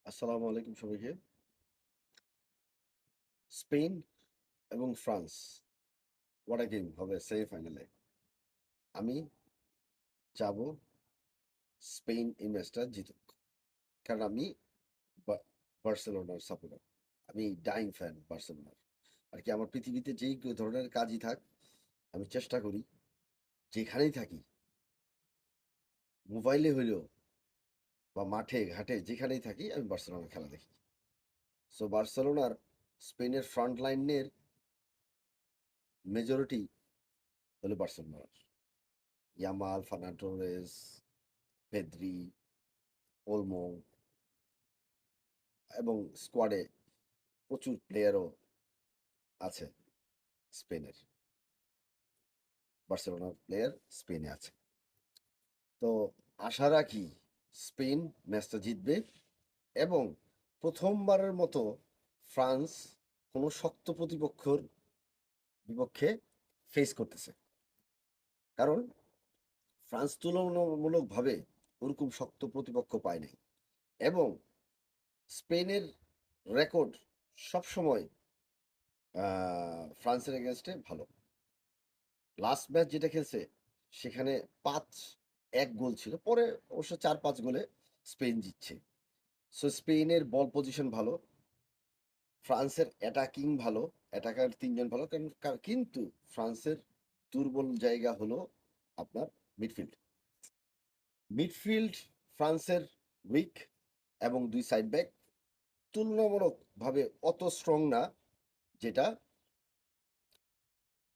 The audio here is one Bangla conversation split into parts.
আসসালামু আলাইকুম সবাইকে। স্পেন এবং ফ্রান্স হোয়াট আ গেম হবে সেমিফাইনালে। আমি চাবো স্পেন এই ম্যাচটা জিতুক। কারণ আমি বার্সেলোনার সাপোর্টার। আমি ডাইং ফ্যান বার্সেলোনার। আর কি আমার পৃথিবীতে যেই ধরনের কাজই থাক, আমি চেষ্টা করি যেখানেই থাকি, মোবাইলে হইলেও বা মাঠে ঘাটে যেখানেই থাকি আমি বার্সেলোনার খেলা দেখি। সো বার্সেলোনার স্পেনের ফ্রন্ট লাইনের মেজরিটি হলো বার্সেলোনার। ইয়ামাল, ফার্নান টোরেস, পেদ্রি, ওলমো এবং স্কোয়াডে প্রচুর প্লেয়ারও আছে স্পেনের। বার্সেলোনার প্লেয়ার স্পেনে আছে। তো আশা রাখি স্পেন ম্যাচটা জিতবে এবং প্রথমবারের মতো ফ্রান্স কোনো শক্ত প্রতিপক্ষর বিপক্ষে ফেস করতেছে। কারণ ফ্রান্স তুলনামূলকভাবে ওরকম শক্ত প্রতিপক্ষ পায় নাই এবং স্পেনের রেকর্ড সবসময় ফ্রান্সের এগেনস্টে ভালো। লাস্ট ম্যাচ যেটা খেলছে সেখানে ৫-১ গোল ছিল, পরে অবশ্য ৪-৫ গোলে স্পেন জিতছে। সো স্পেনের বল পজিশন ভালো, ফ্রান্সের অ্যাটাকিং ভালো, অ্যাটাকার ৩ জন ভালো। কারণ কিন্তু ফ্রান্সের দুর্বল জায়গা হলো আপনার মিডফিল্ড। মিডফিল্ড ফ্রান্সের উইক এবং ২ সাইড ব্যাক তুলনামূলকভাবে অত স্ট্রং না, যেটা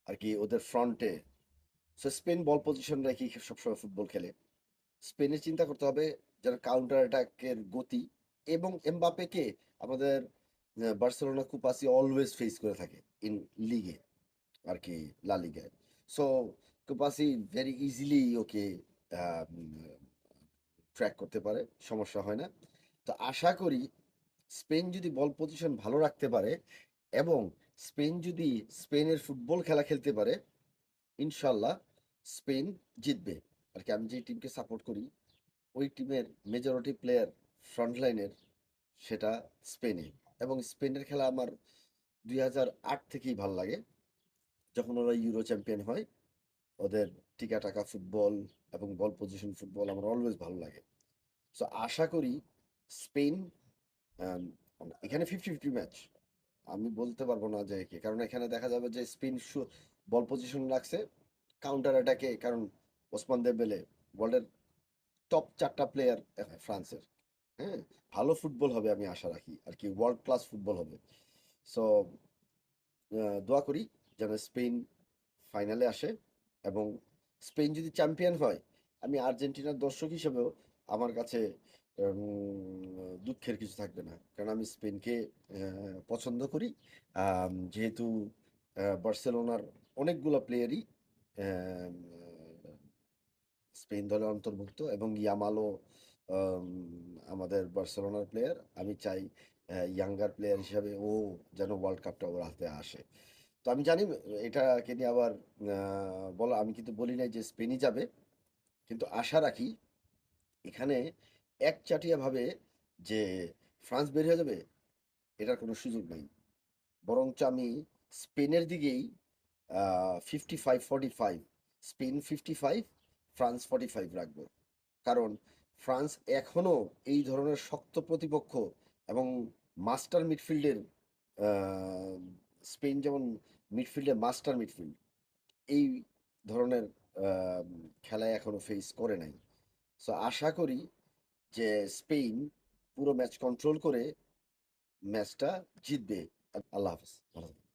আর কি ওদের ফ্রন্টে। সো স্পেন বল পজিশন রেখে সবসময় ফুটবল খেলে। স্পেনের চিন্তা করতে হবে যেন কাউন্টার অ্যাটাকের গতি এবং এমবাপ্পেকে আমাদের বার্সেলোনা কুপাসি অলওয়েজ ফেস করে থাকে ইন লিগে আর কি, লা লিগায়। সো কুপাসি ভেরি ইজিলি ওকে ট্র্যাক করতে পারে, সমস্যা হয় না। তো আশা করি স্পেন যদি বল পজিশন ভালো রাখতে পারে এবং স্পেন যদি স্পেনের ফুটবল খেলা খেলতে পারে, ইনশাল্লাহ স্পেন জিতবে। আর কি আমি যে টিমকে সাপোর্ট করি ওই টিমের মেজরিটি প্লেয়ার ফ্রন্ট লাইনের, সেটা স্পেনে। এবং স্পেনের খেলা আমার ২০০৮ থেকেই ভাল লাগে, যখন ওরা ইউরো চ্যাম্পিয়ন হয়। ওদের টিকা টাকা ফুটবল এবং বল পজিশন ফুটবল আমার অলওয়েজ ভালো লাগে। সো আশা করি স্পেন, আম, এখানে 50-50 ম্যাচ। আমি বলতে পারবো না যে কে, কারণ এখানে দেখা যাবে যে স্পেন বল পজিশন রাখছে কাউন্টার অ্যাটাকে। কারণ ওসমান দেবেলে ওয়ার্ল্ডের টপ ৪টা প্লেয়ার ফ্রান্সের। হ্যাঁ, ভালো ফুটবল হবে আমি আশা রাখি আর কি, ওয়ার্ল্ড ক্লাস ফুটবল হবে। সো দোয়া করি যেন স্পেন ফাইনালে আসে এবং স্পেন যদি চ্যাম্পিয়ন হয়, আমি আর্জেন্টিনার দর্শক হিসেবেও আমার কাছে দুঃখের কিছু থাকবে না, কারণ আমি স্পেনকে পছন্দ করি। যেহেতু বার্সেলোনার অনেকগুলো প্লেয়ারই স্পেন দলে অন্তর্ভুক্ত এবং ইয়ামালও আম, আমাদের বার্সেলোনার প্লেয়ার। আমি চাই ইয়াঙ্গার প্লেয়ার হিসাবে ও যেন ওয়ার্ল্ড কাপটা ওর হাতে আসে। তো আমি জানি এটাকে নিয়ে আবার বলা, আমি কিন্তু বলি নাই যে স্পেনই যাবে, কিন্তু আশা রাখি এখানে একচাটিয়াভাবে যে ফ্রান্স বের হয়ে যাবে এটার কোনো সুযোগ নাই। বরঞ্চ আমি স্পেনের দিকেই 55-45, স্পেন 55, ফ্রান্স 45 রাখবো। কারণ ফ্রান্স এখনো এই ধরনের শক্ত প্রতিপক্ষ এবং মাস্টার মিডফিল্ডের, আহ, স্পেন যেমন মিডফিল্ডে মাস্টার মিডফিল্ড, এই ধরনের আহ, খেলায় এখনো ফেস করে নাই। সো আশা করি যে স্পেন পুরো ম্যাচ কন্ট্রোল করে ম্যাচটা জিতবে। আল্লাহ হাফেজ, ভালো থাকবেন।